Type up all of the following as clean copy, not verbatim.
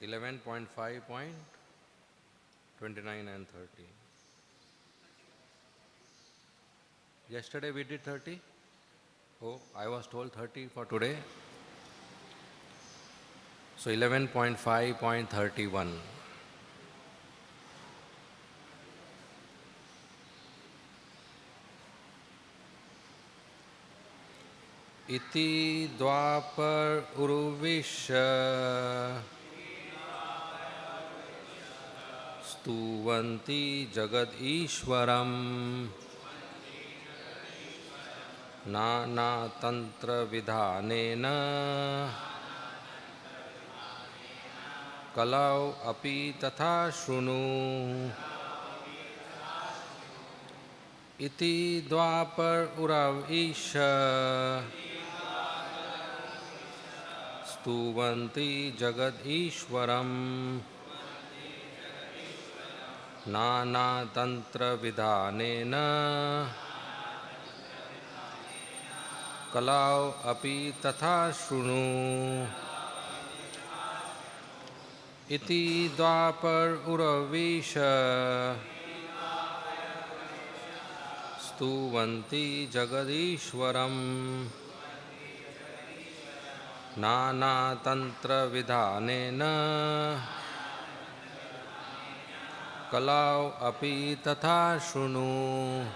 11.5.29 and 30. Yesterday we did 30. Oh, I was told 30 for today. So 11.5.31. Iti dvapar uruvisha stuvanti jagad ishwaram nana tantra vidhanena kalau api tatha shrunu. Iti dvapar uravisha stuvanti jagad ishwaram nana tantra vidhanena kalau api tatha shrunu. Iti dvapar uravisha stuvanti jagadishwaram nana tantra vidhanena kalau api tatha shrunu.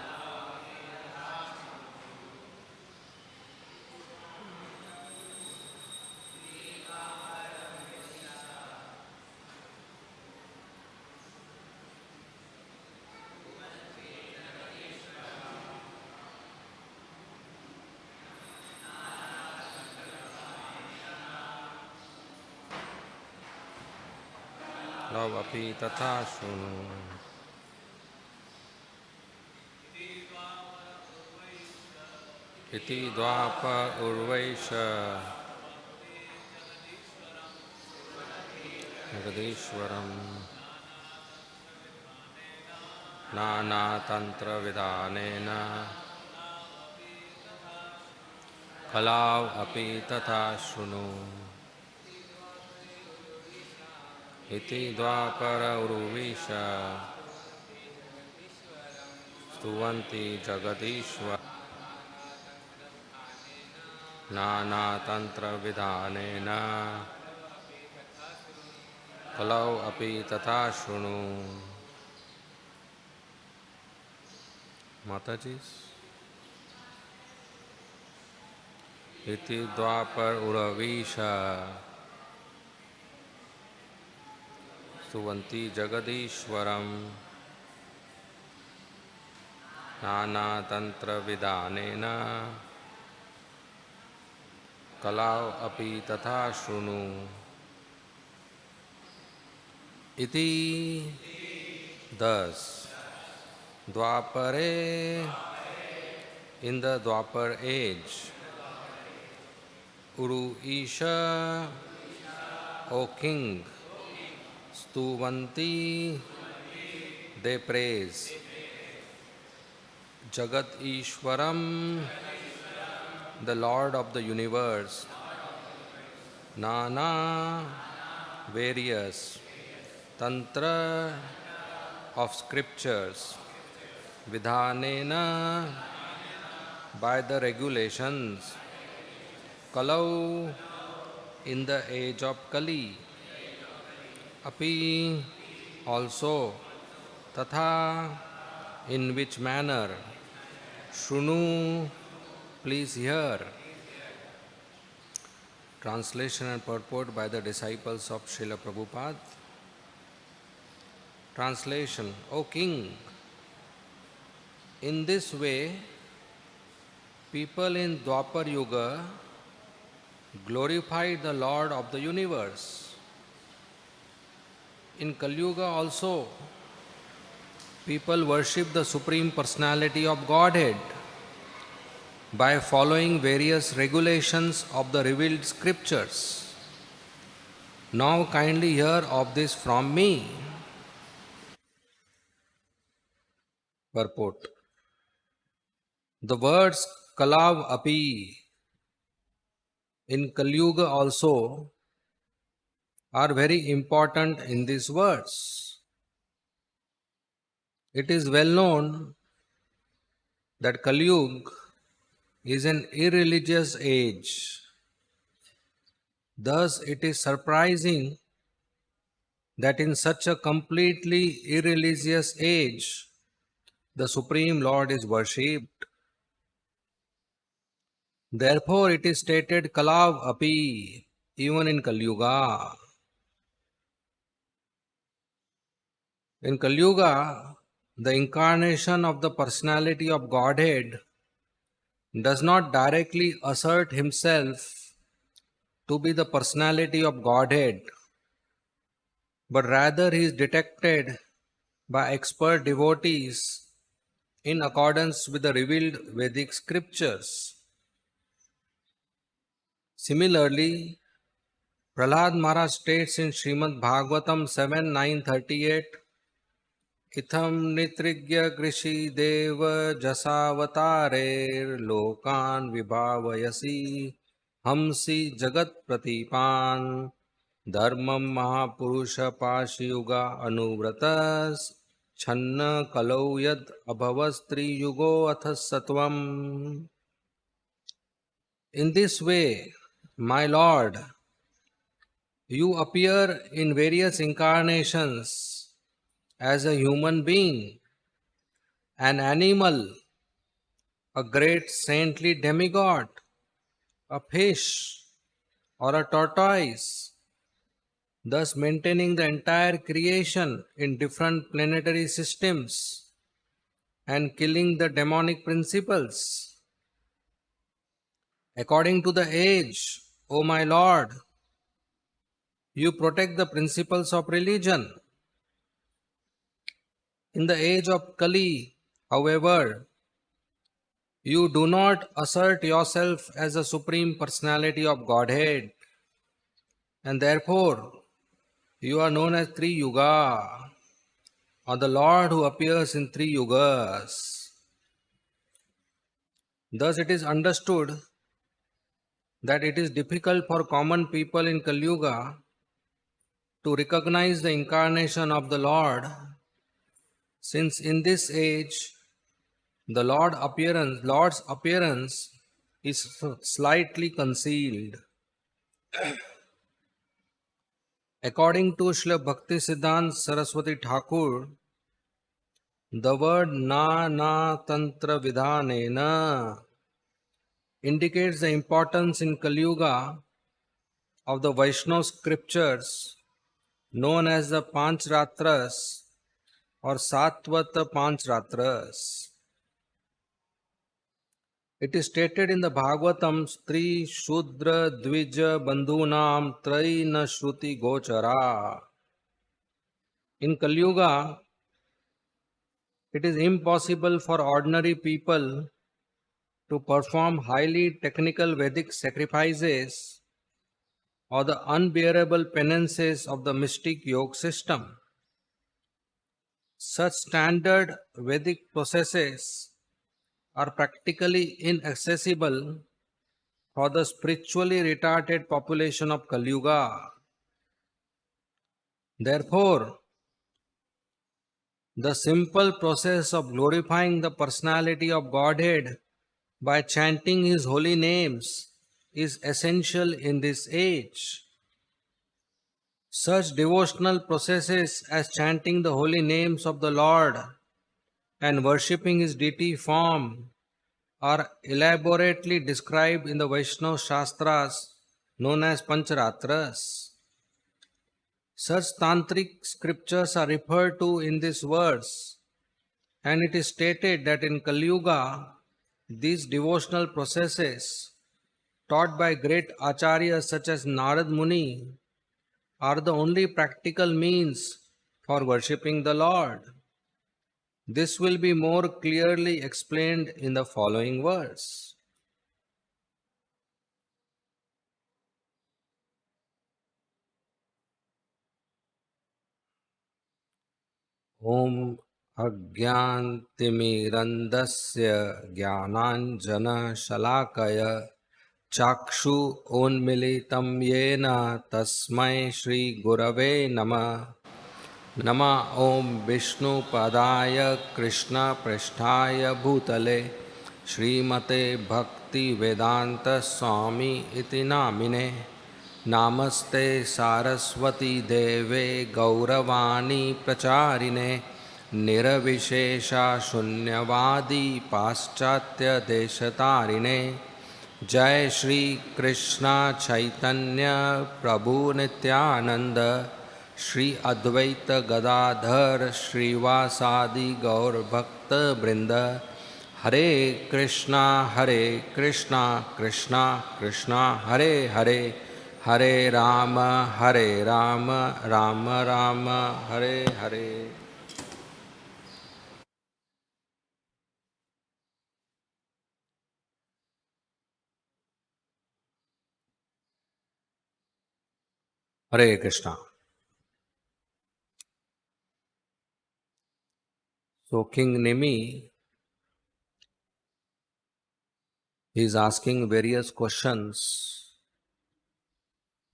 Kalau api tatha shrunu. Iti dvapar urvaisha jagadishwaram nana tantra vidhanena kalau api tatha shrunu. Iti dvapara uruvisha stuvanti jagadishwar nana tantra vidhanena kalau api tatha shrunu. Matajis. Iti dvapar uravisha stuvanti jagadishwaram nana tantra vidhanena kalau api tatha shrunu. Iti thus dvapare, in the Dwapar age, Uru Isha, O king, Stuvanti, they praise, Jagat Ishwaram, the Lord of the universe, Nana, various, Tantra of scriptures, Vidhanena, by the regulations, Kalau, in the age of Kali, Api, also, Tatha, in which manner, Shrunu, please hear. Translation and purport by the disciples of Srila Prabhupada. Translation: O King, in this way, people in Dwapar Yuga glorified the Lord of the universe. In Kali Yuga also, people worship the Supreme Personality of Godhead by following various regulations of the revealed scriptures. Now kindly hear of this from me. Purport: the words Kalav Api in Kali Yuga also are very important in this verse. It is well known that Kali Yuga is an irreligious age. Thus, it is surprising that in such a completely irreligious age, the Supreme Lord is worshipped. Therefore, it is stated Kalav Api, even in Kali Yuga. In Kali Yuga, the incarnation of the personality of Godhead does not directly assert himself to be the personality of Godhead, but rather he is detected by expert devotees in accordance with the revealed Vedic scriptures. Similarly, Prahlad Maharaj states in Srimad Bhagavatam 7:938, Itham nitrigya krishi deva jasavatarer lokan vibhavayasi hamsi jagat pratipan dharmam mahapurusha pashiyuga anuvratas channa kalau yad abhavastri yugo athas satvam. In this way, my Lord, you appear in various incarnations as a human being, an animal, a great saintly demigod, a fish, or a tortoise, thus maintaining the entire creation in different planetary systems and killing the demonic principles. According to the age, O my Lord, you protect the principles of religion. In the age of Kali, however, you do not assert yourself as a supreme personality of Godhead, and therefore you are known as Tri Yuga, or the Lord who appears in three yugas. Thus it is understood that it is difficult for common people in Kali Yuga to recognize the incarnation of the Lord, since in this age the Lord's appearance is slightly concealed. According to Srila Bhakti Siddhanta Saraswati Thakur, the word na tantra vidhanena indicates the importance in Kali Yuga of the Vaishnava scriptures known as the Panchratras or Satvata Panchratras. It is stated in the Bhagavatam, Stri Shudra Dvija Bandhunam Traina Shruti Gochara. In Kali Yuga, it is impossible for ordinary people to perform highly technical Vedic sacrifices or the unbearable penances of the mystic yoga system. Such standard Vedic processes are practically inaccessible for the spiritually retarded population of Kali Yuga. Therefore, the simple process of glorifying the personality of Godhead by chanting His holy names is essential in this age. Such devotional processes as chanting the holy names of the Lord and worshipping His deity form are elaborately described in the Vaishnava Shastras known as Pancharatras. Such tantric scriptures are referred to in this verse, and it is stated that in Kali Yuga, these devotional processes, taught by great acharyas such as Narad Muni, are the only practical means for worshipping the Lord. This will be more clearly explained in the following verse. Om Agyantimirandasya Jnananjana Shalakaya Chakshu उन्मिलितं येन तस्मै श्रीगुरवे नमः। नमः ॐ विष्णुपदाय कृष्णपृष्ठाय भूतले श्रीमते भक्तिवेदान्तस्वामी इति नामिने। नामस्ते सारस्वती देवे गौरवाणी प्रचारिणे निरविशेषा शून्यवादी पाश्चात्यदेशतारिणे। जय श्री कृष्ण चैतन्य प्रभु नित्यानंद श्री अद्वैत गदाधर श्रीवासादि गौर भक्त वृंद। हरे कृष्णा कृष्णा कृष्णा हरे हरे, हरे राम राम राम हरे हरे। हरे Krishna. So King Nimi is asking various questions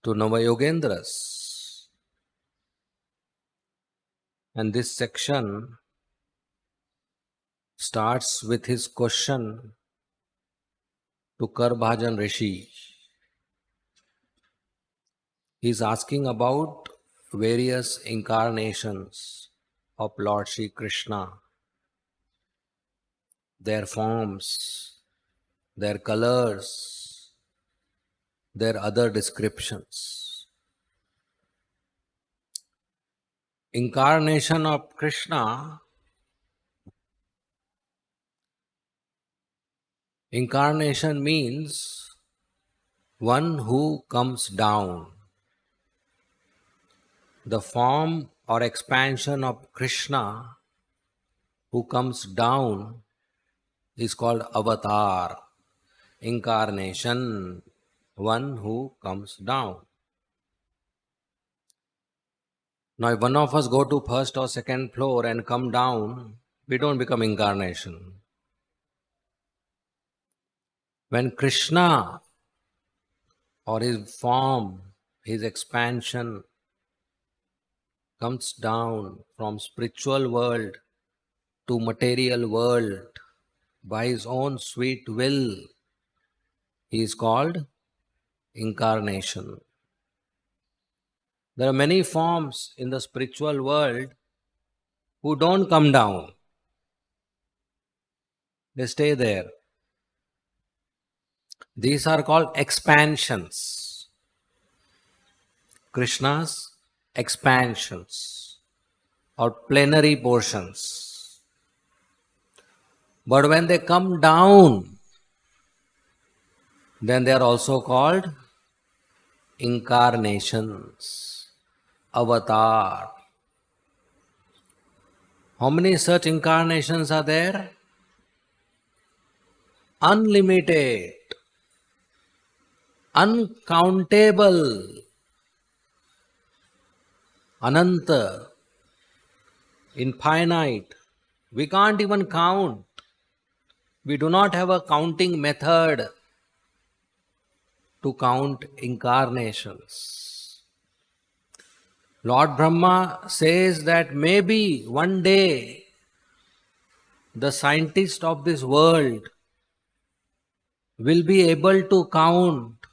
to Navayogendras. And this section starts with his question to Karbhajan Rishi. He is asking about various incarnations of Lord Shri Krishna, their forms, their colors, their other descriptions. Incarnation of Krishna, incarnation means one who comes down. The form or expansion of Krishna who comes down is called avatar, incarnation, one who comes down. Now, if one of us go to first or second floor and come down, we don't become incarnation. When Krishna or his form, his expansion comes down from spiritual world to material world by his own sweet will, he is called incarnation. There are many forms in the spiritual world who don't come down. They stay there. These are called expansions. Krishna's expansions or plenary portions. But when they come down, then they are also called incarnations, avatar. How many such incarnations are there? Unlimited, uncountable, ananta, infinite. We can't even count. We do not have a counting method to count incarnations. Lord Brahma says that maybe one day the scientists of this world will be able to count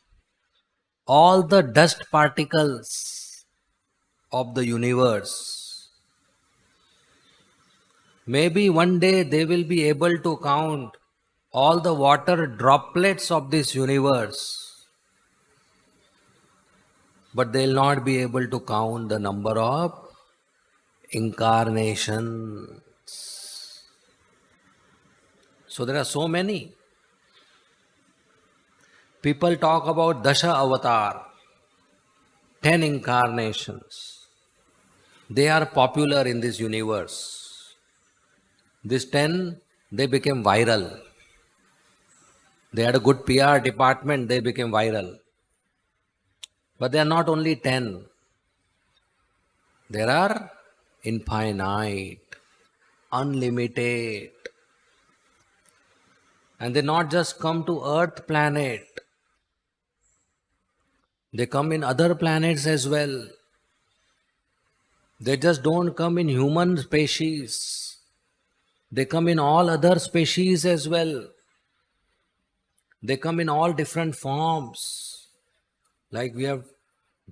all the dust particles of the universe. Maybe one day they will be able to count all the water droplets of this universe, but they'll not be able to count the number of incarnations. So there are so many. People talk about Dasha Avatar, 10 incarnations. They are popular in this universe. These 10, they became viral. They had a good PR department, they became viral. But they are not only 10. There are infinite, unlimited. And they not just come to Earth planet. They come in other planets as well. They just don't come in human species. They come in all other species as well. They come in all different forms. Like we have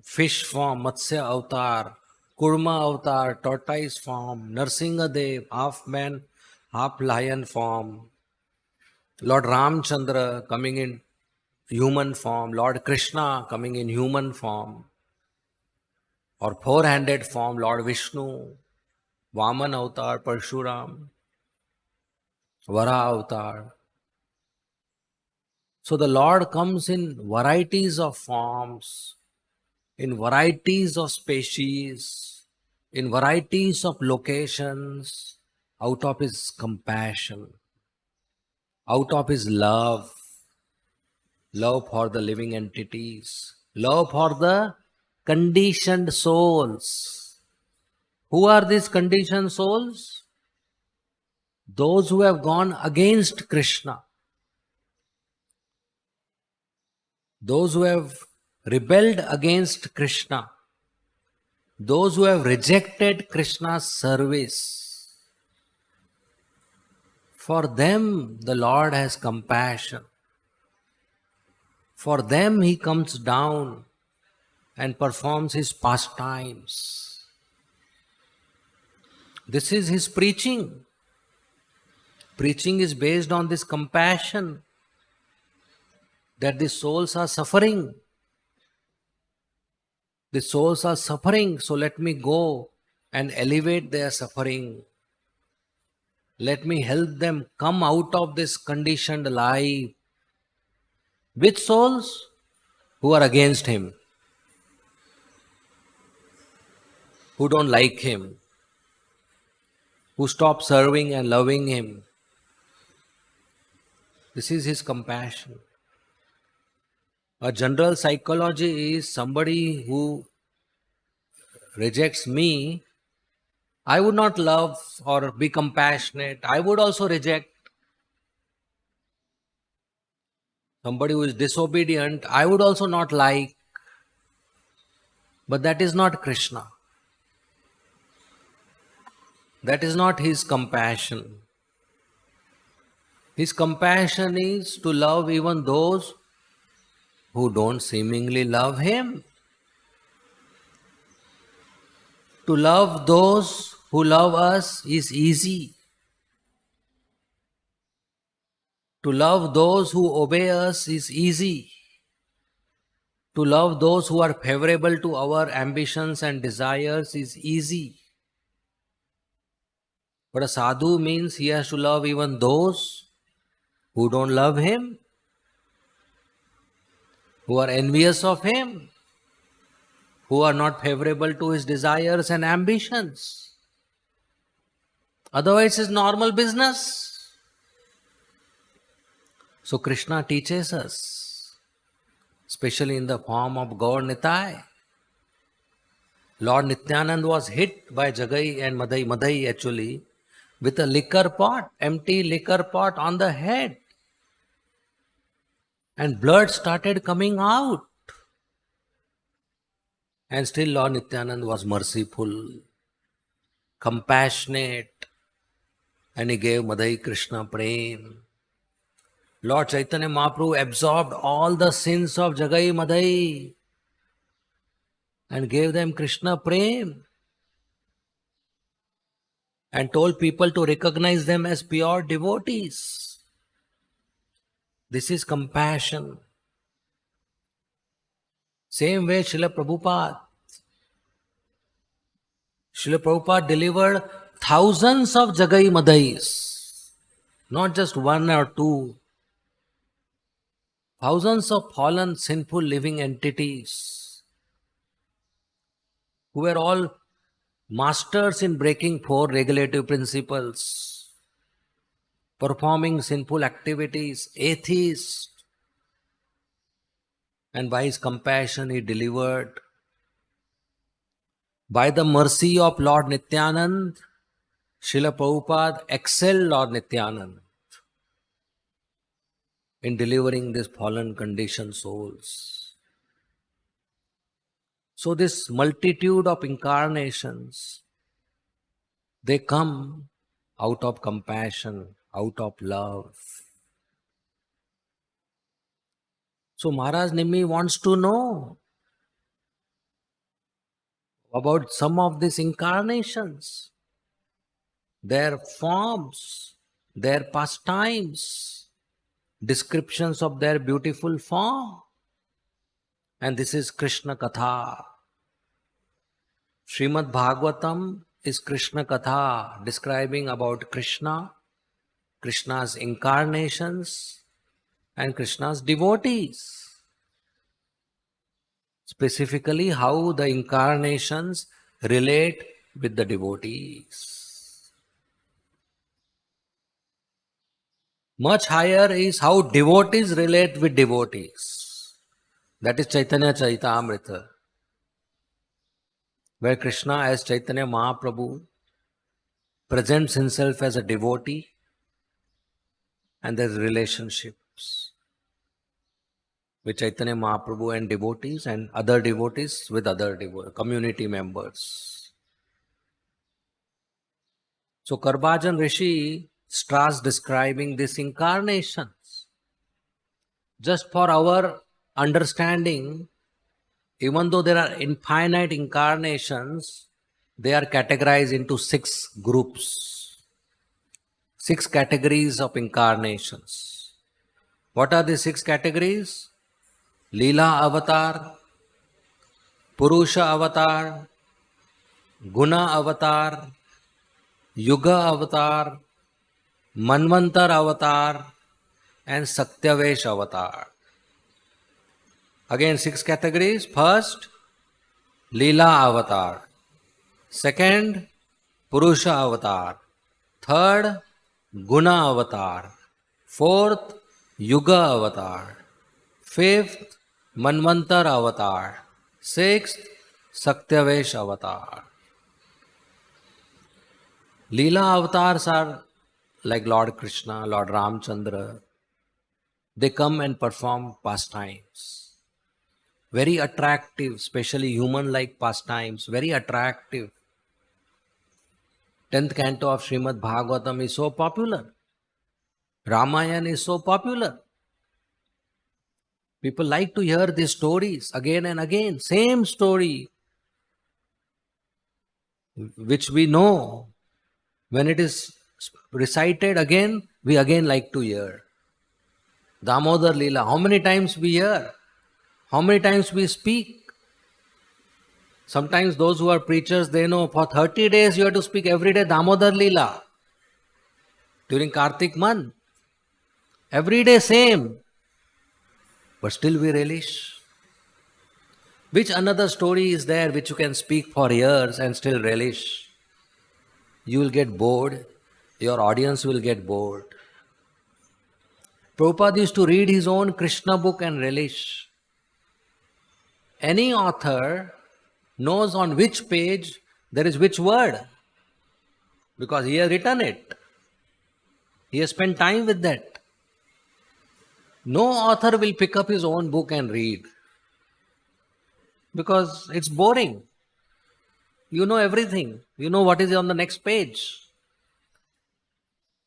fish form, Matsya avatar, Kurma avatar, tortoise form, Narsingadev, half man, half lion form, Lord Ramchandra coming in human form, Lord Krishna coming in human form, or four-handed form, Lord Vishnu, Vaman avatar, Parshuram, Vara avatar. So the Lord comes in varieties of forms, in varieties of species, in varieties of locations, out of His compassion, out of His love, love for the living entities, love for the conditioned souls. Who are these conditioned souls? Those who have gone against Krishna, those who have rebelled against Krishna, those who have rejected Krishna's service. For them, the Lord has compassion. For them, He comes down and performs His pastimes. This is His preaching. Preaching is based on this compassion that the souls are suffering. The souls are suffering, so let me go and elevate their suffering. Let me help them come out of this conditioned life. Which souls? Who are against Him, who don't like Him, who stop serving and loving Him. This is His compassion. A general psychology is somebody who rejects me, I would not love or be compassionate. I would also reject. Somebody who is disobedient, I would also not like. But that is not Krishna. That is not His compassion. His compassion is to love even those who don't seemingly love Him. To love those who love us is easy. To love those who obey us is easy. To love those who are favorable to our ambitions and desires is easy. But a sadhu means he has to love even those who don't love him, who are envious of him, who are not favorable to his desires and ambitions. Otherwise, it's normal business. So Krishna teaches us, especially in the form of Gaur Nitai. Lord Nityanand was hit by Jagai and Madai actually, with a liquor pot, empty liquor pot on the head. And blood started coming out. And still Lord Nityanand was merciful, compassionate, and he gave Madai Krishna Prem. Lord Chaitanya Mahaprabhu absorbed all the sins of Jagai Madai and gave them Krishna Prem and told people to recognize them as pure devotees. This is compassion. Same way Srila Prabhupada. Srila Prabhupada delivered thousands of Jagai Madais, not just one or two. Thousands of fallen, sinful living entities who were all masters in breaking four regulative principles, performing sinful activities, atheists. And by his compassion he delivered. By the mercy of Lord Nityanand, Srila Prabhupada excelled Lord Nityanand in delivering these fallen conditioned souls. So this multitude of incarnations, they come out of compassion, out of love. So Maharaj Nimi wants to know about some of these incarnations, their forms, their pastimes, descriptions of their beautiful form. And this is Krishna Katha. Srimad Bhagavatam is Krishna Katha, describing about Krishna, Krishna's incarnations, and Krishna's devotees. Specifically, how the incarnations relate with the devotees. Much higher is how devotees relate with devotees. That is Chaitanya Charitamrita, where Krishna as Chaitanya Mahaprabhu presents himself as a devotee, and there's relationships with Chaitanya Mahaprabhu and devotees, and other devotees with other community members. So Karbajan Rishi starts describing these incarnations. Just for our understanding, even though there are infinite incarnations, they are categorized into 6 groups, 6 categories of incarnations. What are the 6 categories? Leela avatar, Purusha avatar, Guna avatar, Yuga avatar, Manvantar avatar, and Satyavesh avatar. Again 6 categories. First, Leela avatar. Second, Purusha avatar. Third, Guna avatar. Fourth, Yuga avatar. Fifth, Manvantar avatar. Sixth, Satyavesh avatar. Leela avatars are like Lord Krishna, Lord Ramchandra. They come and perform pastimes. Very attractive, especially human-like pastimes, very attractive. 10th canto of Srimad Bhagavatam is so popular. Ramayana is so popular. People like to hear these stories again and again. Same story, which we know. When it is recited again, we again like to hear. Damodar Leela, how many times we hear? How many times we speak? Sometimes those who are preachers, they know for 30 days you have to speak every day Damodar Leela. During Kartik month. Every day same. But still we relish. Which another story is there which you can speak for years and still relish? You will get bored. Your audience will get bored. Prabhupada used to read his own Krishna book and relish. Any author knows on which page there is which word, because he has written it. He has spent time with that. No author will pick up his own book and read, because it's boring. You know everything. You know what is on the next page.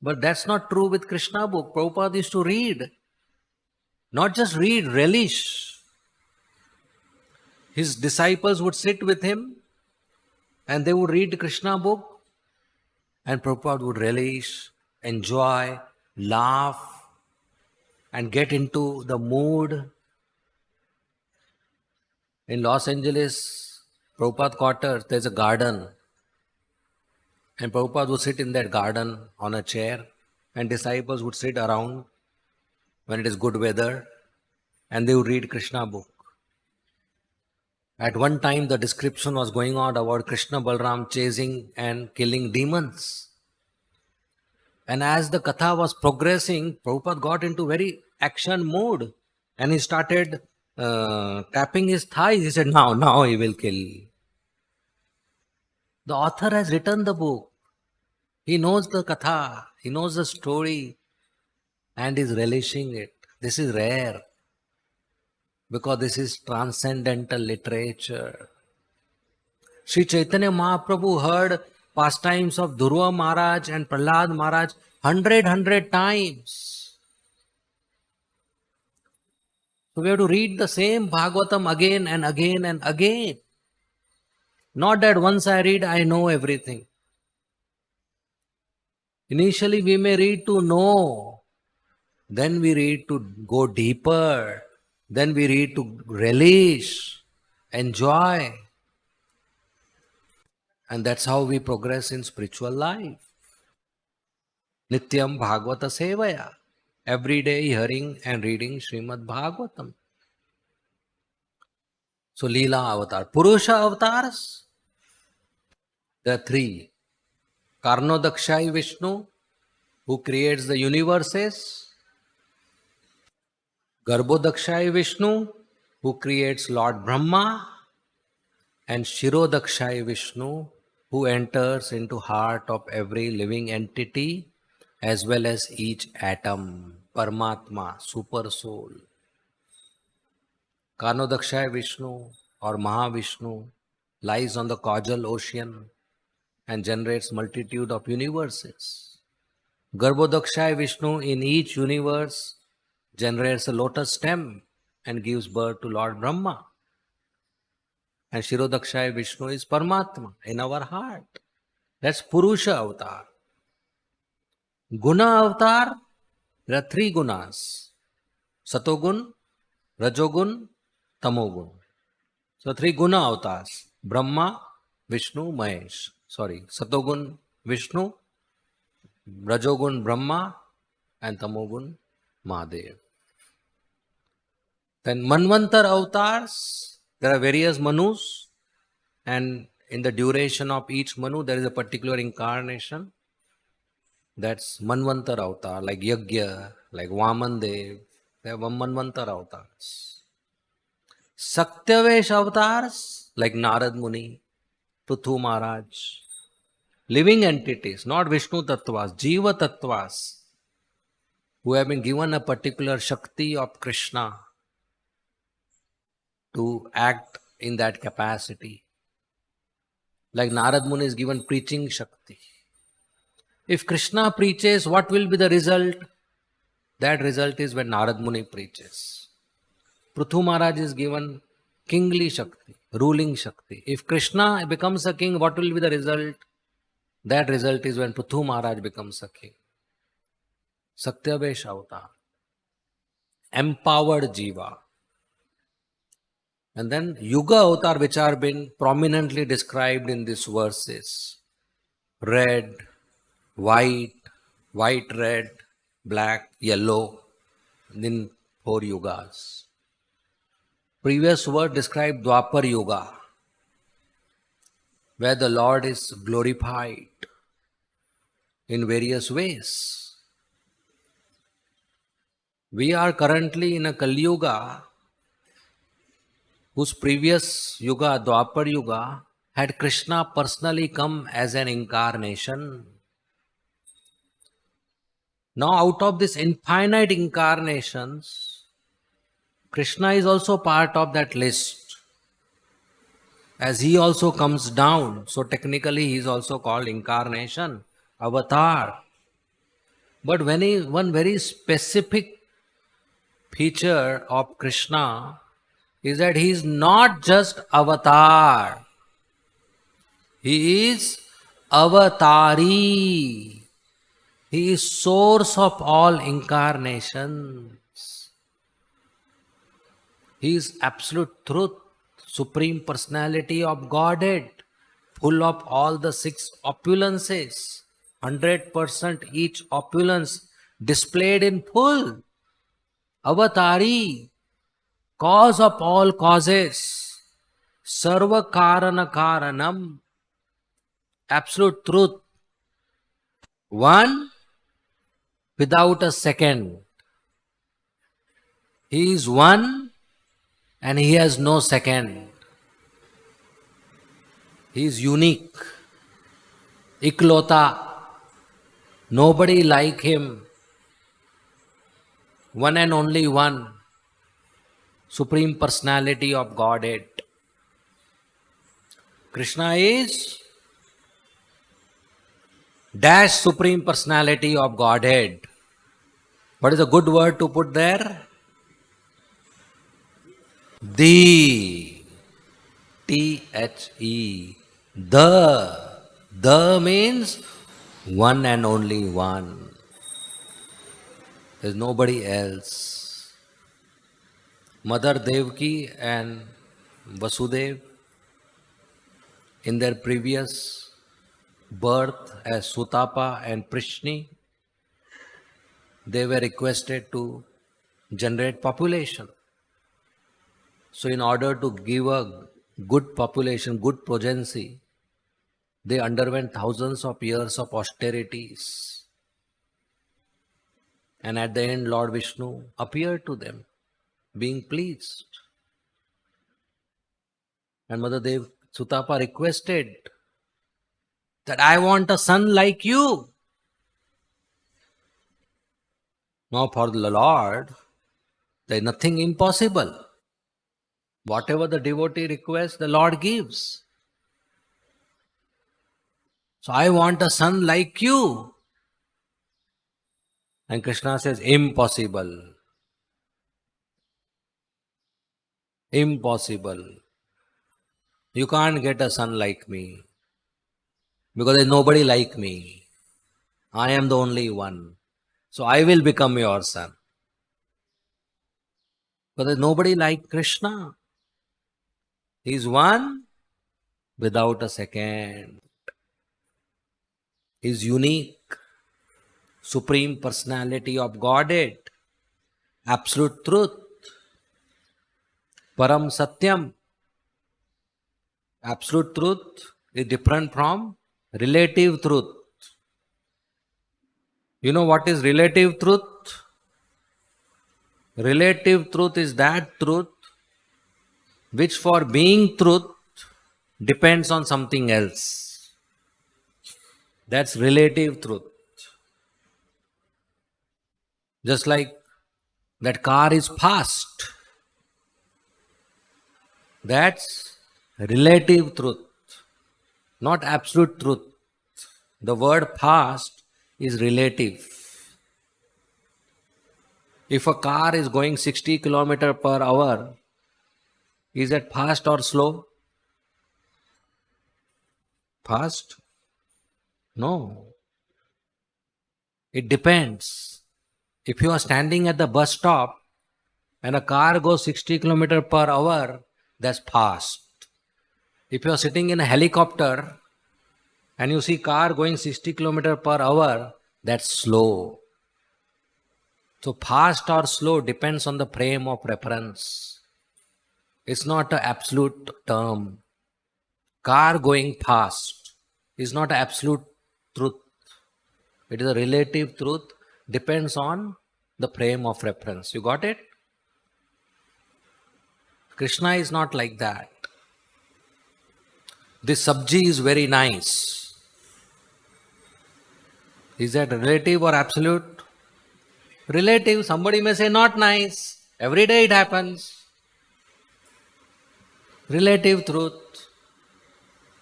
But that's not true with Krishna book. Prabhupada used to read. Not just read, relish. His disciples would sit with him and they would read Krishna book, and Prabhupada would relish, enjoy, laugh, and get into the mood. In Los Angeles, Prabhupada quarters, there's a garden. And Prabhupada would sit in that garden on a chair, and disciples would sit around when it is good weather, and they would read Krishna book. At one time, the description was going on about Krishna Balram chasing and killing demons. And as the katha was progressing, Prabhupada got into very action mode, and he started tapping his thighs. He said, now he will kill. The author has written the book. He knows the katha, he knows the story, and is relishing it. This is rare, because this is transcendental literature. Sri Chaitanya Mahaprabhu heard pastimes of Dhruva Maharaj and Prahlad Maharaj hundred times. So we have to read the same Bhagavatam again and again and again. Not that once I read, I know everything. Initially we may read to know, then we read to go deeper, then we read to relish, enjoy. And that's how we progress in spiritual life. Nityam Bhagavata Sevaya. Every day hearing and reading Srimad Bhagavatam. So Leela avatar. Purusha avatars. There are three. Karnodakshai Vishnu, who creates the universes. Garbhodakshai Vishnu, who creates Lord Brahma. And Shirodakshai Vishnu, who enters into heart of every living entity as well as each atom, Paramatma, super soul. Karnodakshai Vishnu or Mahavishnu lies on the causal ocean and generates multitude of universes. Garbhodakshai Vishnu in each universe generates a lotus stem and gives birth to Lord Brahma. And Shirodakshai Vishnu is Paramatma in our heart. That's Purusha avatar. Guna avatar, there are three gunas. Satogun, Rajogun, Tamogun. So three guna avatars. Brahma, Vishnu, Mahesh. Satogun, Vishnu, Rajogun, Brahma, and Tamogun, Mahadev. Then Manvantar avatars, there are various Manus, and in the duration of each Manu, there is a particular incarnation. That's Manvantar avatar, like Yagya, like Vamandev. They have Manvantar avatars. Sakyavesh avatars, like Narad Muni, Prithu Maharaj. Living entities, not Vishnu Tattvas, Jiva Tattvas, who have been given a particular Shakti of Krishna to act in that capacity. Like Narad Muni is given preaching Shakti. If Krishna preaches, what will be the result? That result is when Narad Muni preaches. Prithu Maharaj is given kingly Shakti, ruling Shakti. If Krishna becomes a king, what will be the result? That result is when Prithu Maharaj becomes a king. Sakyavesh avatar. Empowered Jiva. And then Yuga avatar, which are been prominently described in these verses. Red, white, red, black, yellow, in 4 yugas. Previous word described Dwapar Yuga, where the Lord is glorified in various ways. We are currently in a Kali Yuga, whose previous Yuga, Dwapar Yuga, had Krishna personally come as an incarnation. Now out of these infinite incarnations, Krishna is also part of that list. As he also comes down, so technically he is also called incarnation, avatar. But one very specific feature of Krishna is that he is not just avatar. He is avatari. He is source of all incarnations. He is absolute truth, supreme personality of Godhead, full of all the 6 opulences, 100% each opulence displayed in full. Avatari, cause of all causes, sarva karana karanam, absolute truth, one without a second. He is one and he has no second. He is unique, iklota, nobody like him, one and only one, Supreme Personality of Godhead. Krishna is dash Supreme Personality of Godhead. What is a good word to put there? The. T-H-E. The. The means one and only one. There is nobody else. Mother Devaki and Vasudev, in their previous birth as Sutapa and Prishni, they were requested to generate population. So in order to give a good population, good progeny, they underwent thousands of years of austerities. And at the end, Lord Vishnu appeared to them, being pleased. And Mother Dev Sutapa requested that I want a son like you. Now for the Lord, there is nothing impossible. Whatever the devotee requests, the Lord gives. So I want a son like you. And Krishna says, impossible. Impossible. You can't get a son like me. Because there is nobody like me. I am the only one. So I will become your son. But there is nobody like Krishna. He is one without a second. He is unique. Supreme Personality of Godhead. Absolute truth. Param Satyam. Absolute truth is different from relative truth. You know what is relative truth? Relative truth is that truth which for being truth depends on something else. That's relative truth. Just like that car is fast. That's relative truth, not absolute truth. The word fast is relative. If a car is going 60 km per hour, is it fast or slow? Fast? No. It depends. If you are standing at the bus stop and a car goes 60 km per hour, that's fast. If you are sitting in a helicopter and you see car going 60 km per hour, that's slow. So fast or slow depends on the frame of reference. It's not an absolute term. Car going fast is not an absolute truth. It is a relative truth, depends on the frame of reference. You got it? Krishna is not like that. This sabji is very nice. Is that relative or absolute? Relative. Somebody may say not nice. Every day it happens. Relative truth.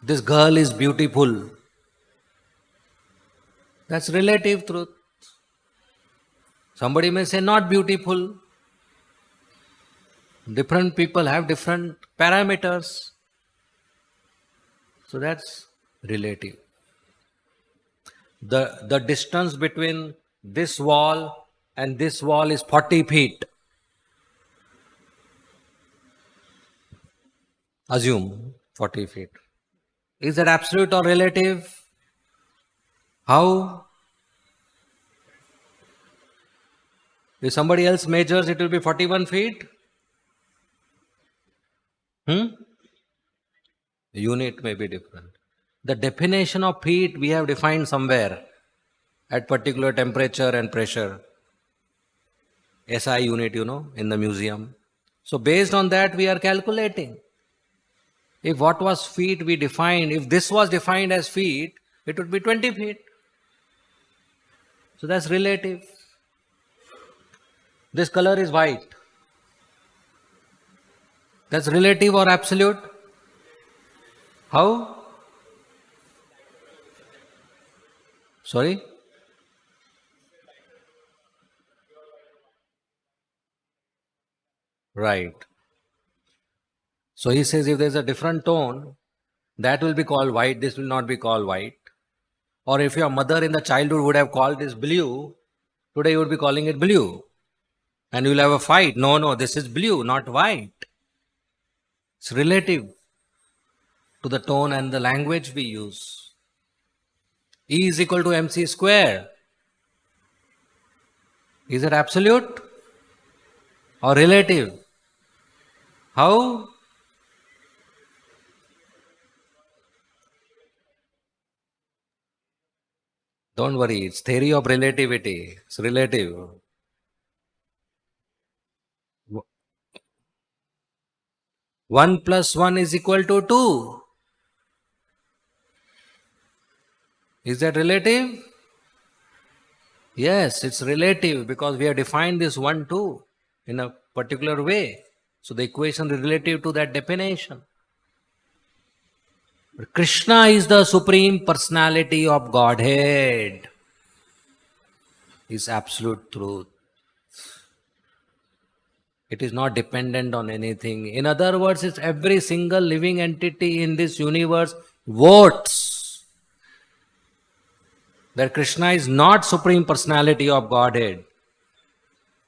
This girl is beautiful. That's relative truth. Somebody may say not beautiful. Different people have different parameters. So that's relative. The distance between this wall and this wall is 40 feet. Assume 40 feet. Is that absolute or relative? How? If somebody else measures, it will be 41 feet. Unit may be different. The definition of feet we have defined somewhere at particular temperature and pressure. SI unit, in the museum. So based on that we are calculating. If what was feet we defined, if this was defined as feet, it would be 20 feet. So that's relative. This color is white. That's relative or absolute? How? Sorry? Right. So he says if there's a different tone, that will be called white, this will not be called white. Or if your mother in the childhood would have called this blue, today you would be calling it blue. And you'll have a fight. No, no, this is blue, not white. It's relative to the tone and the language we use. E is equal to mc square. Is it absolute or relative? How? Don't worry, it's theory of relativity. It's relative. 1 plus 1 is equal to 2. Is that relative? Yes, it's relative because we have defined this 1, 2 in a particular way. So the equation is relative to that definition. But Krishna is the Supreme Personality of Godhead. Is absolute truth. It is not dependent on anything. In other words, it's every single living entity in this universe votes that Krishna is not Supreme Personality of Godhead.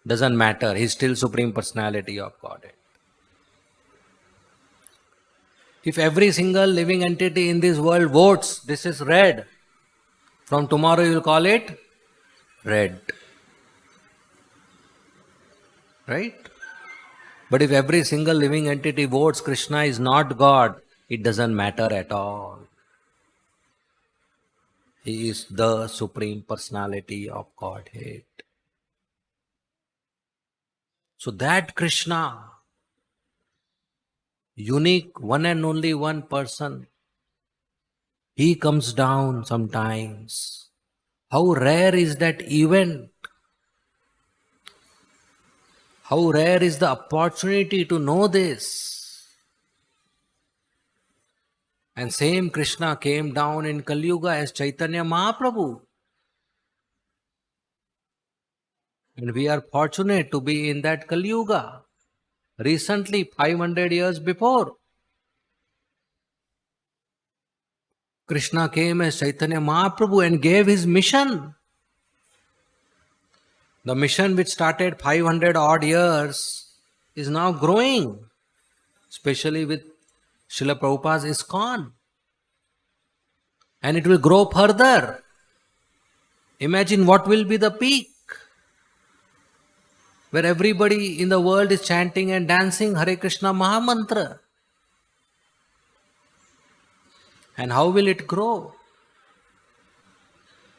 Doesn't matter, he's still Supreme Personality of Godhead. If every single living entity in this world votes, this is red, from tomorrow you will call it red. Right? But if every single living entity votes Krishna is not God, it doesn't matter at all. He is the Supreme Personality of Godhead. So that Krishna, unique, one and only one person, he comes down sometimes. How rare is that event? How rare is the opportunity to know this? And same Krishna came down in Kali Yuga as Chaitanya Mahaprabhu. And we are fortunate to be in that Kali Yuga. Recently, 500 years before, Krishna came as Chaitanya Mahaprabhu and gave his mission. The mission which started 500 odd years is now growing, especially with Srila Prabhupada's ISKCON. And it will grow further. Imagine what will be the peak, where everybody in the world is chanting and dancing Hare Krishna Mahamantra. And how will it grow?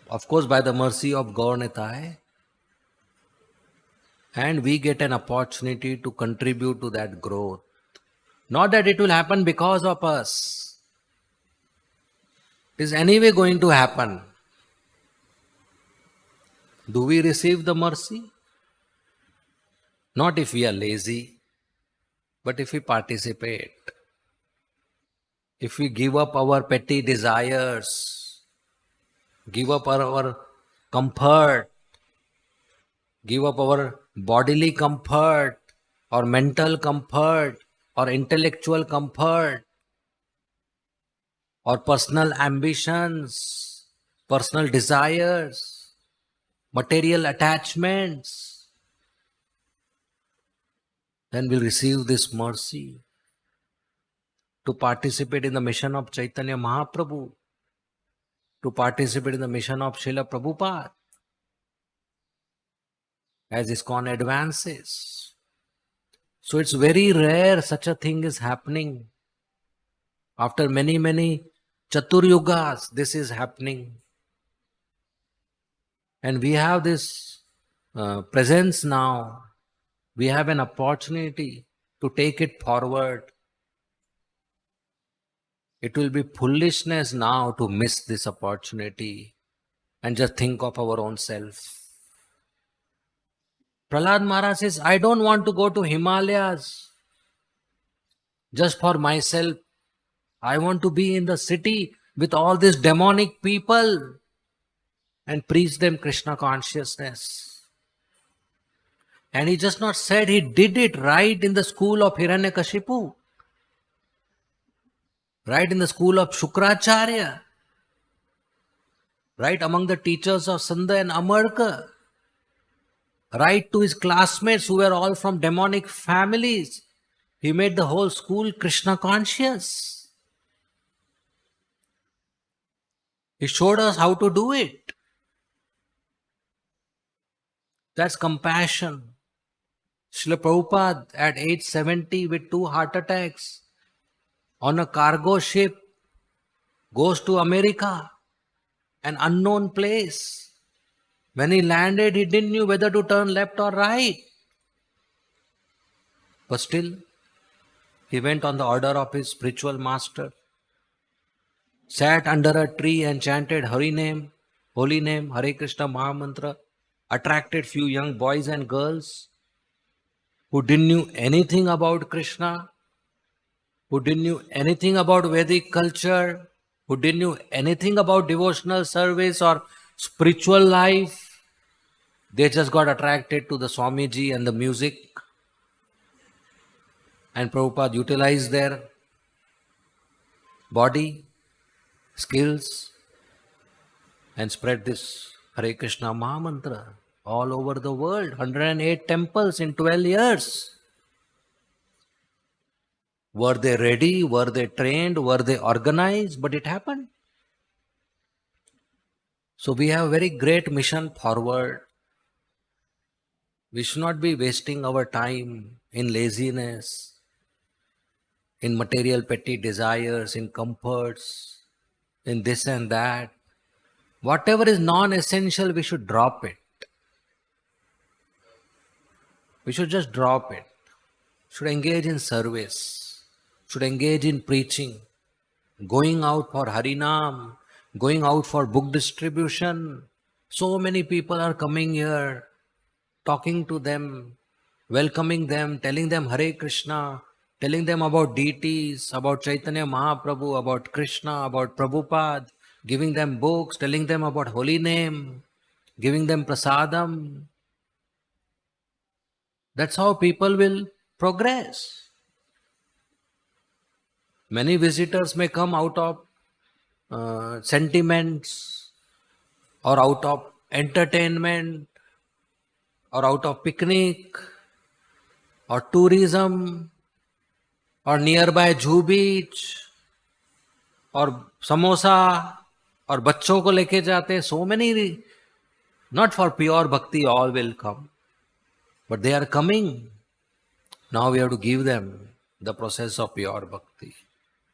Of course, by the mercy of Gaur Nitai. And we get an opportunity to contribute to that growth. Not that it will happen because of us. It is anyway going to happen. Do we receive the mercy? Not if we are lazy, but if we participate. If we give up our petty desires, give up our comfort, give up our bodily comfort, or mental comfort, or intellectual comfort, or personal ambitions, personal desires, material attachments, then we'll receive this mercy to participate in the mission of Chaitanya Mahaprabhu, to participate in the mission of Srila Prabhupada as ISKCON advances. So it's very rare such a thing is happening. After many, many Chatur Yugas, this is happening. And we have this presence now. We have an opportunity to take it forward. It will be foolishness now to miss this opportunity and just think of our own self. Prahlad Maharaj says, I don't want to go to Himalayas just for myself. I want to be in the city with all these demonic people and preach them Krishna consciousness. And he just not said, he did it right in the school of Hiranyakashipu, right in the school of Shukracharya, right among the teachers of Sanda and Amarka, right to his classmates who were all from demonic families. He made the whole school Krishna conscious. He showed us how to do it. That's compassion. Srila Prabhupada at age 70 with 2 heart attacks on a cargo ship goes to America, an unknown place. When he landed, he didn't know whether to turn left or right. But still, he went on the order of his spiritual master, sat under a tree and chanted Hari name, holy name, Hare Krishna Mahamantra, attracted few young boys and girls who didn't know anything about Krishna, who didn't know anything about Vedic culture, who didn't know anything about devotional service or spiritual life. They just got attracted to the Swamiji and the music. And Prabhupada utilized their body, skills, and spread this Hare Krishna Mahamantra all over the world. 108 temples in 12 years. Were they ready? Were they trained? Were they organized? But it happened. So we have a very great mission forward. We should not be wasting our time in laziness, in material petty desires, in comforts, in this and that. Whatever is non-essential, we should drop it. We should just drop it. Should engage in service, should engage in preaching, going out for Harinam, going out for book distribution. So many people are coming here, talking to them, welcoming them, telling them Hare Krishna, telling them about deities, about Chaitanya Mahaprabhu, about Krishna, about Prabhupada, giving them books, telling them about holy name, giving them prasadam. That's how people will progress. Many visitors may come out of sentiments or out of entertainment or out of picnic or tourism or nearby Juhu beach or samosa or बच्चों को लेके जाते. So many, not for pure bhakti, all will come. But they are coming. Now we have to give them the process of pure bhakti.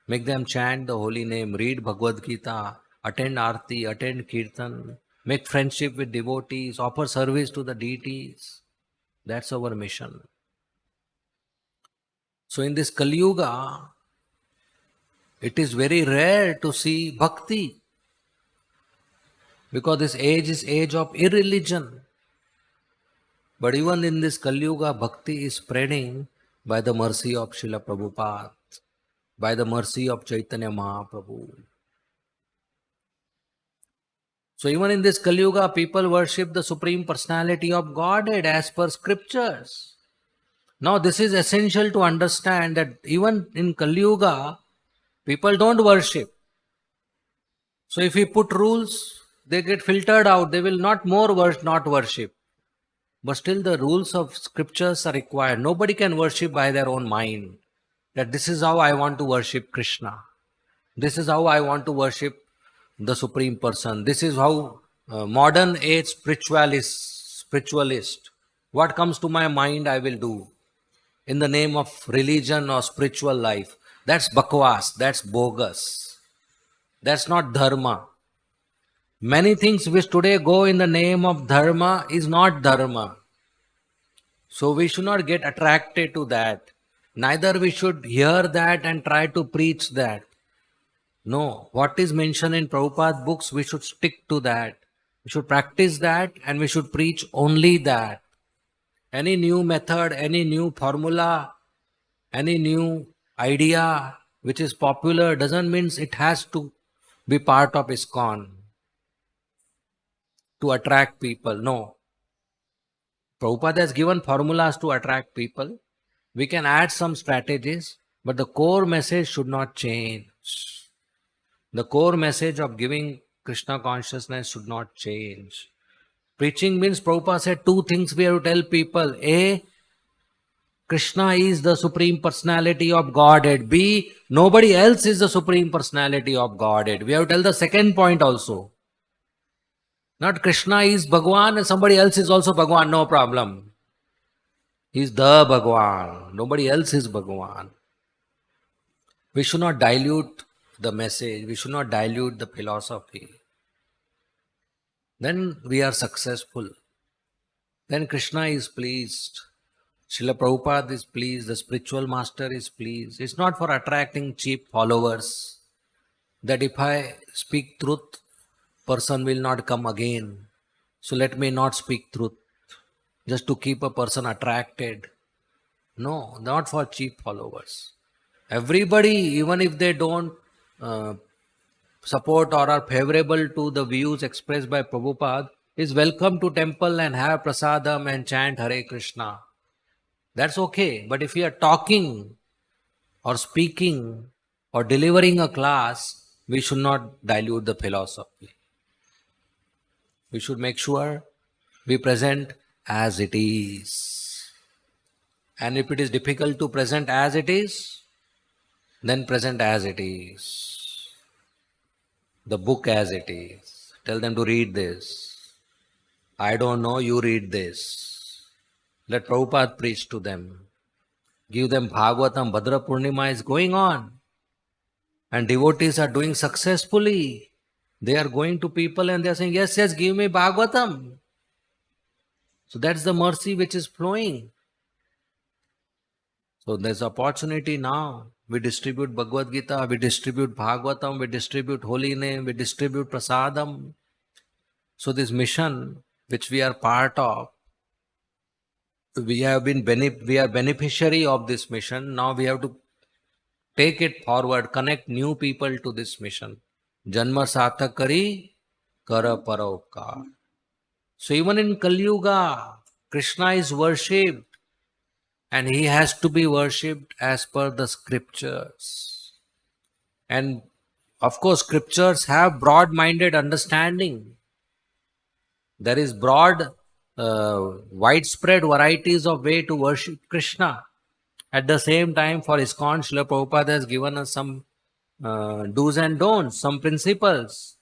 Make them chant the holy name, read Bhagavad-gita, attend arati, attend kirtan, make friendship with devotees, offer service to the deities. That's our mission. So in this Kali Yuga, it is very rare to see bhakti, because this age is age of irreligion. But even in this Kali Yuga, bhakti is spreading by the mercy of Srila Prabhupada, by the mercy of Chaitanya Mahaprabhu. So even in this Kali Yuga, people worship the Supreme Personality of Godhead as per scriptures. Now this is essential to understand that even in Kali Yuga, people don't worship. So if we put rules, they get filtered out. They will not not worship. But still the rules of scriptures are required. Nobody can worship by their own mind. That this is how I want to worship Krishna. This is how I want to worship the Supreme Person. This is how modern age spiritualist. What comes to my mind I will do in the name of religion or spiritual life. That's bakwas. That's bogus. That's not dharma. Many things which today go in the name of dharma is not dharma. So we should not get attracted to that. Neither we should hear that and try to preach that. No, what is mentioned in Prabhupada books, we should stick to that. We should practice that and we should preach only that. Any new method, any new formula, any new idea, which is popular doesn't mean it has to be part of ISKCON to attract people. No. Prabhupada has given formulas to attract people. We can add some strategies, but the core message should not change. The core message of giving Krishna consciousness should not change. Preaching means Prabhupada said two things we have to tell people. A, Krishna is the Supreme Personality of Godhead. B, nobody else is the Supreme Personality of Godhead. We have to tell the second point also. Not Krishna is Bhagwan and somebody else is also Bhagwan, no problem. He is the Bhagwan. Nobody else is Bhagwan. We should not dilute the message. We should not dilute the philosophy. Then we are successful. Then Krishna is pleased. Srila Prabhupada is pleased. The spiritual master is pleased. It's not for attracting cheap followers. That if I speak truth, person will not come again. So let me not speak truth. Just to keep a person attracted. No, not for cheap followers. Everybody, even if they don't support or are favorable to the views expressed by Prabhupada, is welcome to temple and have prasadam and chant Hare Krishna. That's okay. But if we are talking or speaking or delivering a class, we should not dilute the philosophy. We should make sure we present as it is. And if it is difficult to present as it is, then present as it is. The book as it is. Tell them to read this. I don't know, you read this. Let Prabhupada preach to them. Give them Bhagavatam. Bhadra Purnima is going on. And devotees are doing successfully. They are going to people and they are saying, yes, yes, give me Bhagavatam. So that's the mercy which is flowing. So there's opportunity now. We distribute Bhagavad-gita, we distribute Bhagavatam, we distribute holy name, we distribute prasadam. So this mission which we are part of, we are beneficiary of this mission. Now we have to take it forward, connect new people to this mission. Janma sarthak kari, kara paropkar. So even in Kali Yuga, Krishna is worshipped and he has to be worshipped as per the scriptures. And of course, scriptures have broad-minded understanding. There is broad, widespread varieties of way to worship Krishna. At the same time, for ISKCON, Srila Prabhupada has given us some do's and don'ts, some principles.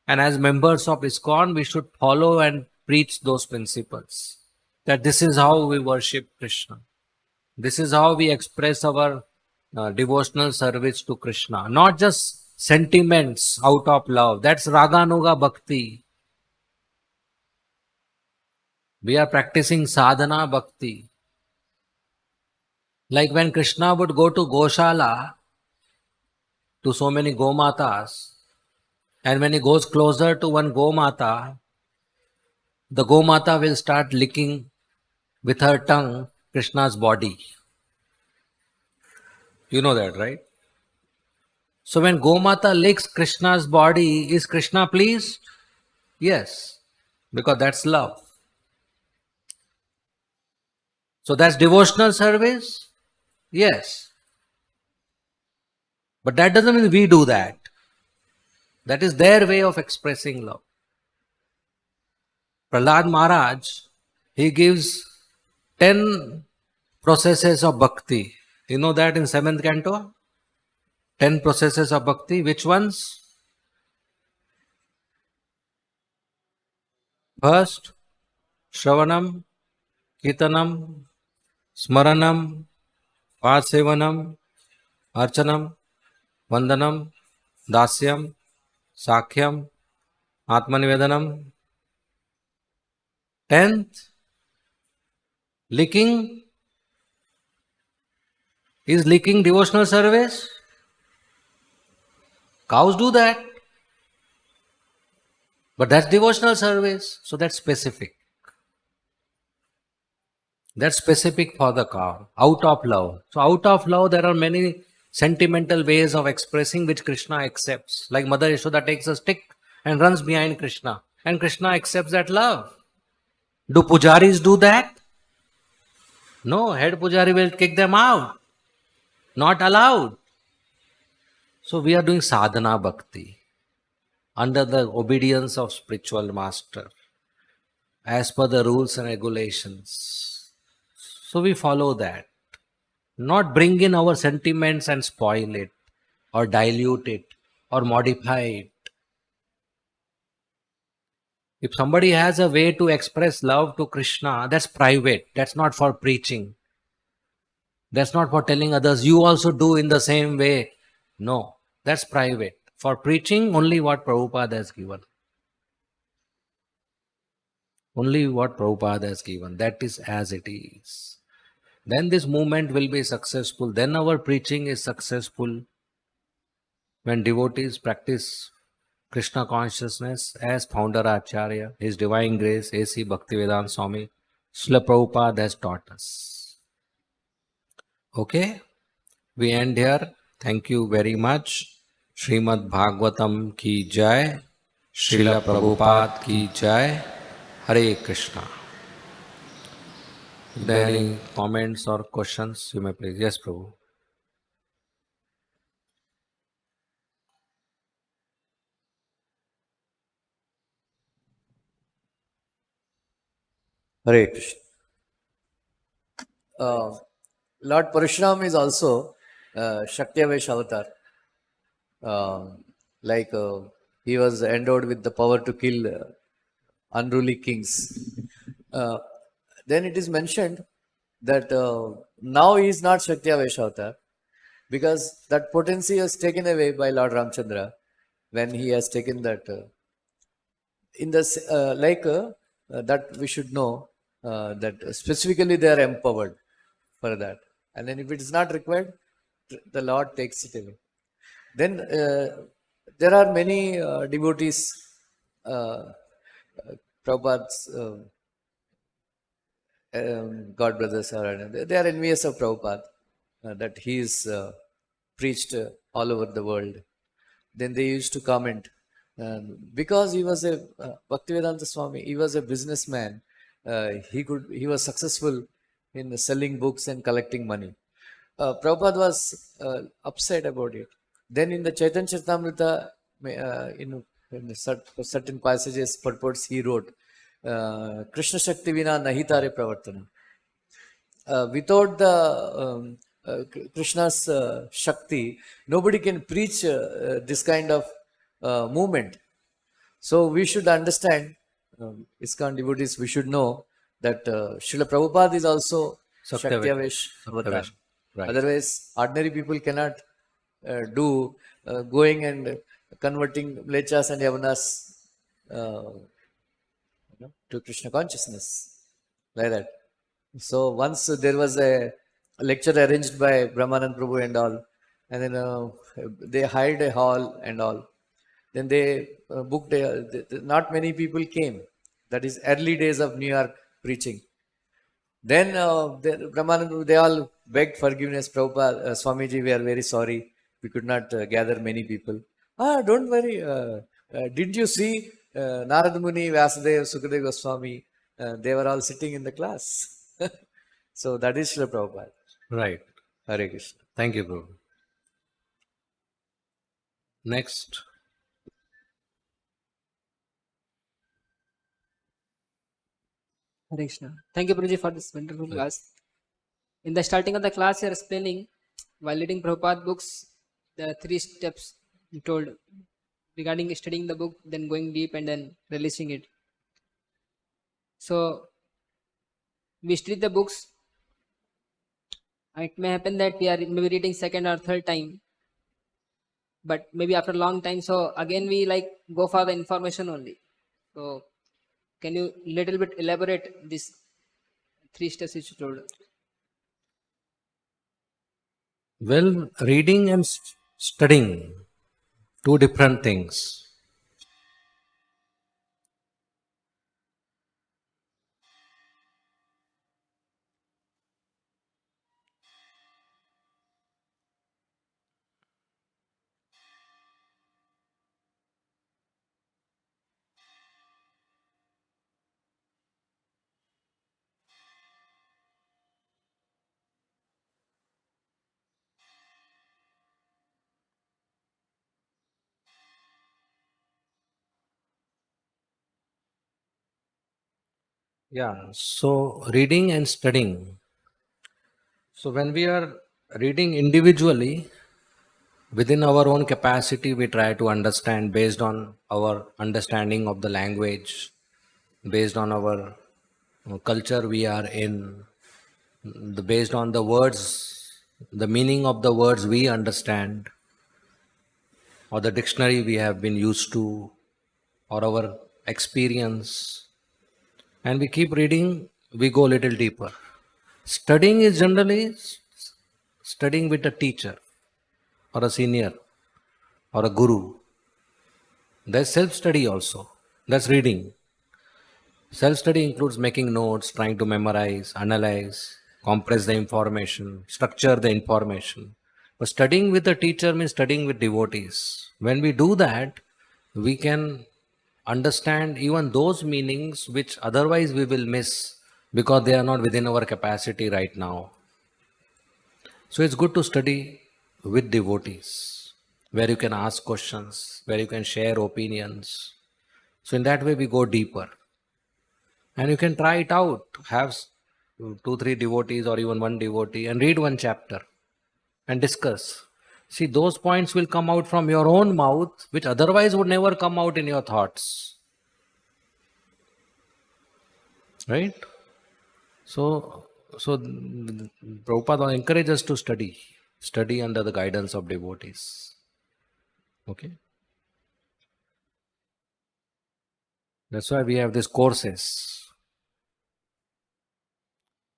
And as members of ISKCON, we should follow and preach those principles. That this is how we worship Krishna. This is how we express our devotional service to Krishna. Not just sentiments out of love. That's Raganuga Bhakti. We are practicing sadhana bhakti. Like when Krishna would go to Goshala, to so many Gomatas, and when he goes closer to one Gomata, the Gomata will start licking with her tongue Krishna's body. You know that, right? So when Gomata licks Krishna's body, is Krishna pleased? Yes, because that's love. So that's devotional service? Yes. But that doesn't mean we do that. That is their way of expressing love. Prahlad Maharaj, he gives 10 processes of bhakti. You know that in 7th canto? 10 processes of bhakti. Which ones? First, Shravanam, Kirtanam, Smaranam, Vasevanam, Archanam, Vandanam, Dasyam, Sakhyam, Atmanivedanam. 10th, licking. Is licking devotional service? Cows do that. But that's devotional service. So that's specific. That's specific for the cow. Out of love. So out of love there are many sentimental ways of expressing which Krishna accepts. Like Mother Yashoda takes a stick and runs behind Krishna, and Krishna accepts that love. Do pujaris do that? No, head pujari will kick them out. Not allowed. So we are doing sadhana bhakti under the obedience of spiritual master as per the rules and regulations. So we follow that. Not bring in our sentiments and spoil it or dilute it or modify it. If somebody has a way to express love to Krishna, that's private. That's not for preaching. That's not for telling others, you also do in the same way. No, that's private. For preaching, only what Prabhupada has given. Only what Prabhupada has given. That is as it is. Then this movement will be successful. Then our preaching is successful. When devotees practice Krishna consciousness as founder Acharya, His Divine Grace, A.C. Bhaktivedanta Swami, Srila Prabhupada has taught us. Okay, we end here. Thank you very much. Srimad Bhagavatam ki jai, Srila Prabhupada ki jai, Hare Krishna. If there are any comments or questions, you may please. Yes, Prabhu. Hare Krishna. Lord Parashuram is also Shakti-Avesh avatar. Like he was endowed with the power to kill unruly kings. Then it is mentioned that now he is not Shakti-Avesh avatar because that potency was taken away by Lord Ramchandra when he has taken that. In this, that we should know that specifically they are empowered for that. And then if it is not required, the Lord takes it away. Then there are many devotees, Prabhupada's God brothers, they are envious of Prabhupada, that he is preached all over the world. Then they used to comment, because he was a Bhaktivedanta Swami, he was a businessman, he was successful in selling books and collecting money. Prabhupada was upset about it. Then in the Chaitanya Charitamrita, in certain passages, purports he wrote, Krishna Shakti Vina Nahitare Pravartana. Without the Krishna's Shakti, nobody can preach this kind of movement. So we should understand, ISKCON devotees, we should know that Srila Prabhupada is also Shakti-Avesh avatar. Right. Otherwise, ordinary people cannot do going and converting Mlechas and Yavanas to Krishna consciousness, like that. So once there was a lecture arranged by Brahmanand Prabhu and all, and then they hired a hall and all. Then they booked, not many people came. That is early days of New York preaching. Then Brahmanand Prabhu, they all begged forgiveness. Prabhupada, Swamiji, we are very sorry. We could not gather many people. Don't worry. Did you see Narad Muni, Vyasadeva, Sukadeva Goswami? They were all sitting in the class. So that is Srila Prabhupada. Right. Hare Krishna. Thank you, Prabhu. Next. Hare Krishna. Thank you, Prabhuji, for this wonderful class. In the starting of the class, you are explaining, while reading Prabhupada books, the 3 steps you told regarding studying the book, then going deep, and then releasing it. So, we study the books. It may happen that we are maybe reading second or third time, but maybe after a long time, so again we like go for the information only. So, can you little bit elaborate these 3 steps which you told? Well, reading and studying, 2 different things. Yeah, so reading and studying. So when we are reading individually, within our own capacity, we try to understand based on our understanding of the language, based on our culture we are in, based on the words, the meaning of the words we understand, or the dictionary we have been used to, or our experience, and we keep reading, we go a little deeper. Studying is generally studying with a teacher or a senior or a guru. There's self study also. That's reading. Self study includes making notes, trying to memorize, analyze, compress the information, structure the information. But studying with a teacher means studying with devotees. When we do that, we can understand even those meanings which otherwise we will miss because they are not within our capacity right now. So it's good to study with devotees where you can ask questions, where you can share opinions. So in that way we go deeper. And you can try it out. Have two, three devotees or even one devotee and read one chapter and discuss. See, those points will come out from your own mouth, which otherwise would never come out in your thoughts. Right? So Prabhupada encourages us to study under the guidance of devotees. Okay? That's why we have these courses.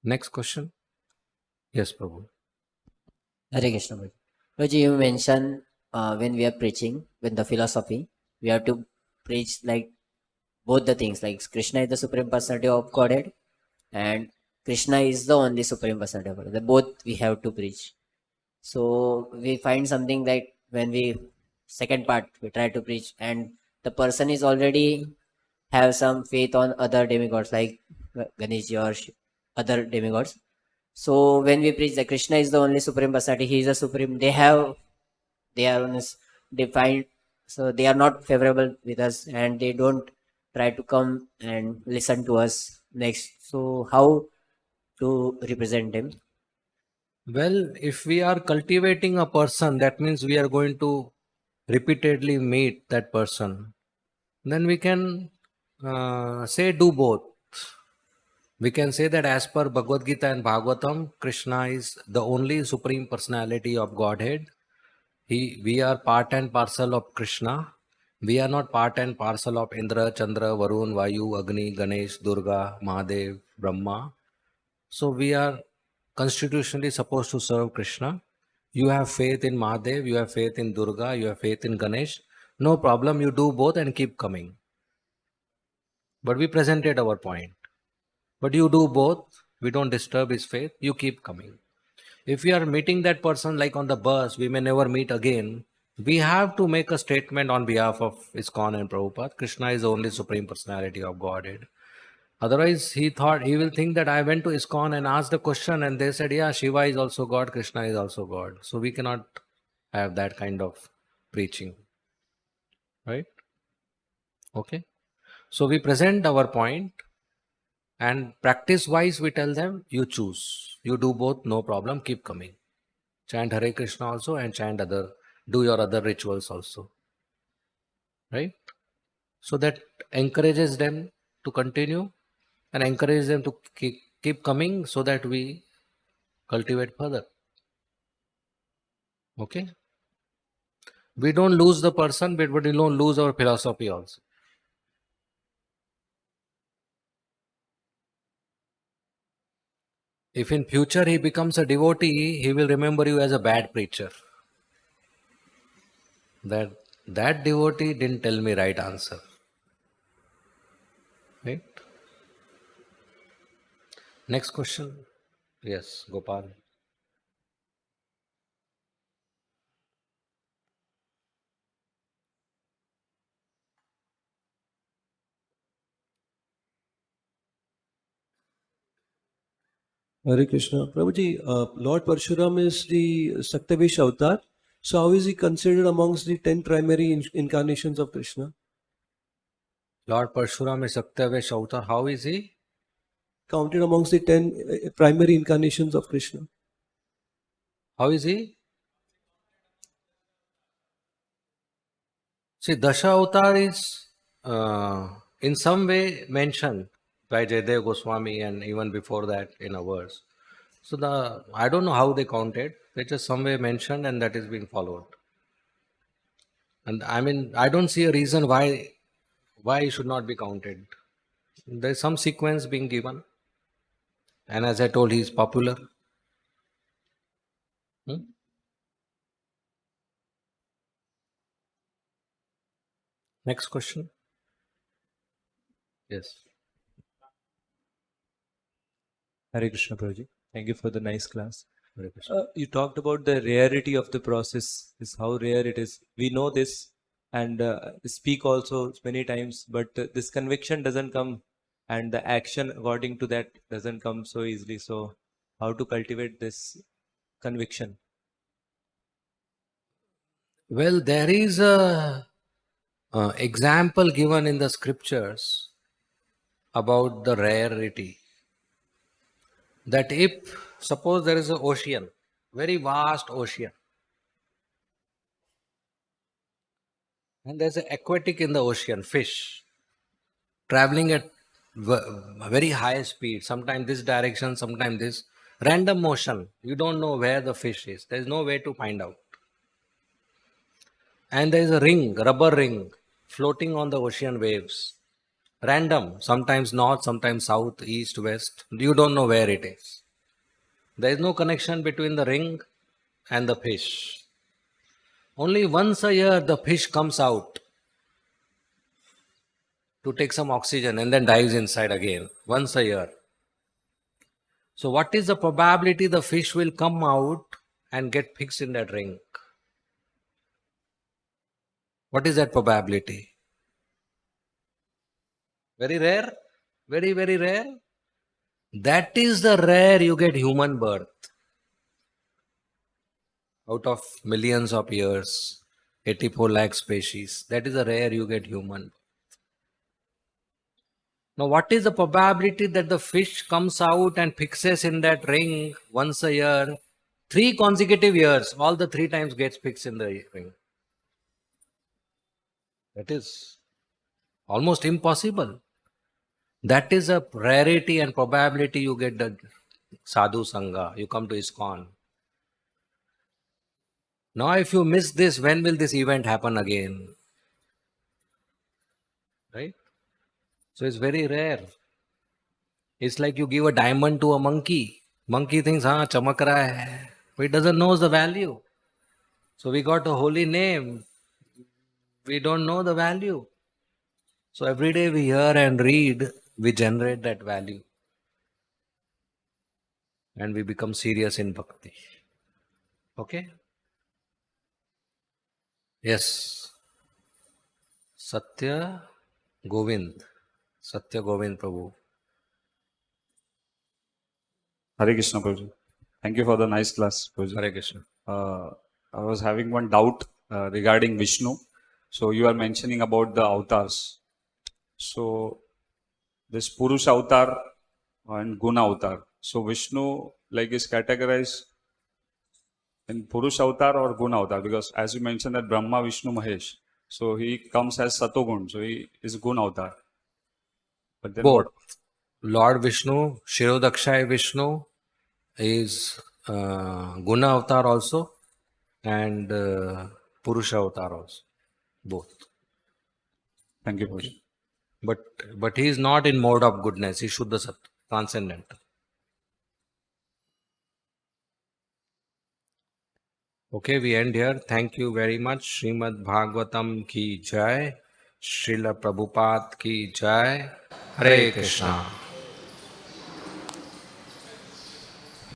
Next question. Yes, Prabhu. Hare Krishna. Prabhuji. Prabhuji, you mentioned when we are preaching, when the philosophy, we have to preach like both the things, like Krishna is the Supreme Personality of Godhead and Krishna is the only Supreme Personality of Godhead. The both we have to preach. So we find something like when we, second part, we try to preach and the person is already have some faith on other demigods like Ganesh or other demigods. So when we preach that Krishna is the only Supreme Personality, he is the Supreme, they are on this defined, so they are not favorable with us and they don't try to come and listen to us next. So how to represent them? Well, if we are cultivating a person, that means we are going to repeatedly meet that person. Then we can say do both. We can say that as per Bhagavad-gita and Bhagavatam, Krishna is the only Supreme Personality of Godhead. We are part and parcel of Krishna. We are not part and parcel of Indra, Chandra, Varun, Vayu, Agni, Ganesh, Durga, Mahadev, Brahma. So we are constitutionally supposed to serve Krishna. You have faith in Mahadev, you have faith in Durga, you have faith in Ganesh. No problem, you do both and keep coming. But we presented our point. But you do both, we don't disturb his faith, you keep coming. If we are meeting that person like on the bus, we may never meet again. We have to make a statement on behalf of ISKCON and Prabhupada. Krishna is the only Supreme Personality of Godhead. Otherwise, he will think that I went to ISKCON and asked a question and they said, yeah, Shiva is also God, Krishna is also God. So we cannot have that kind of preaching. Right? Okay. So we present our point and practice wise we tell them, you choose. You do both, no problem, keep coming. Chant Hare Krishna also and do your other rituals also. Right? So that encourages them to continue and encourage them to keep coming so that we cultivate further. Okay? We don't lose the person, but we don't lose our philosophy also. If in future he becomes a devotee, he will remember you as a bad preacher. That devotee didn't tell me right answer. Right? Next question. Yes, Gopal. Hare Krishna. Prabhuji, Lord Parshuram is the Saktavish avatar. So how is he considered amongst the 10 primary incarnations of Krishna? Lord Parshuram is Saktavesh avatar. How is he? counted amongst the 10 primary incarnations of Krishna? How is he? See, Dasha Avatar is in some way mentioned by Jayadeva Goswami and even before that in a verse. So I don't know how they counted. They just some way mentioned and that is being followed. And I mean, I don't see a reason why it should not be counted. There is some sequence being given. And as I told, he is popular. Next question. Yes. Hare Krishna Prabhuji. Thank you for the nice class. Hare Krishna. You talked about the rarity of the process, is how rare it is. We know this and speak also many times, but this conviction doesn't come and the action according to that doesn't come so easily. So how to cultivate this conviction? Well, there is a example given in the scriptures about the rarity. That if, suppose there is an ocean, very vast ocean, and there's an aquatic in the ocean, fish, traveling at very high speed, sometimes this direction, sometimes this, random motion, you don't know where the fish is, there's no way to find out. And there is a ring, rubber ring, floating on the ocean waves, random, sometimes north, sometimes south, east, west, you don't know where it is. There is no connection between the ring and the fish. Only once a year the fish comes out to take some oxygen and then dives inside again, once a year. So what is the probability the fish will come out and get fixed in that ring? What is that probability? Very rare? Very, very rare? That is the rare you get human birth. Out of millions of years, 84 lakh species, that is a rare you get human. Now what is the probability that the fish comes out and fixes in that ring once a year, 3 consecutive years, all the 3 times gets fixed in the ring? That is almost impossible. That is a rarity and probability you get the sadhu sangha, you come to ISKCON. Now if you miss this, when will this event happen again? Right? So it's very rare. It's like you give a diamond to a monkey. Monkey thinks, chamak raha hai. But it doesn't know the value. So we got a holy name. We don't know the value. So every day we hear and read, we generate that value. And we become serious in bhakti. Okay? Yes. Satya Govind. Satya Govind Prabhu. Hare Krishna, Prabhuji. Thank you for the nice class, Prabhuji. Hare Krishna. I was having one doubt regarding Vishnu. So you are mentioning about the avatars. So this Purusha avatar and Guna avatar. So Vishnu is categorized in Purusha avatar or Guna avatar, because as you mentioned that Brahma, Vishnu, Mahesh. So he comes as Satogun. So he is Guna avatar. But then Both. Lord Vishnu, Shirodakshaya Vishnu is Guna avatar also and Purusha avatar also. Both. Thank you, Prabhuji. But he is not in mode of goodness. He is Shuddha Sattva, transcendental. Okay, we end here. Thank you very much. Srimad Bhagavatam ki jai. Srila Prabhupada ki jai. Hare Krishna.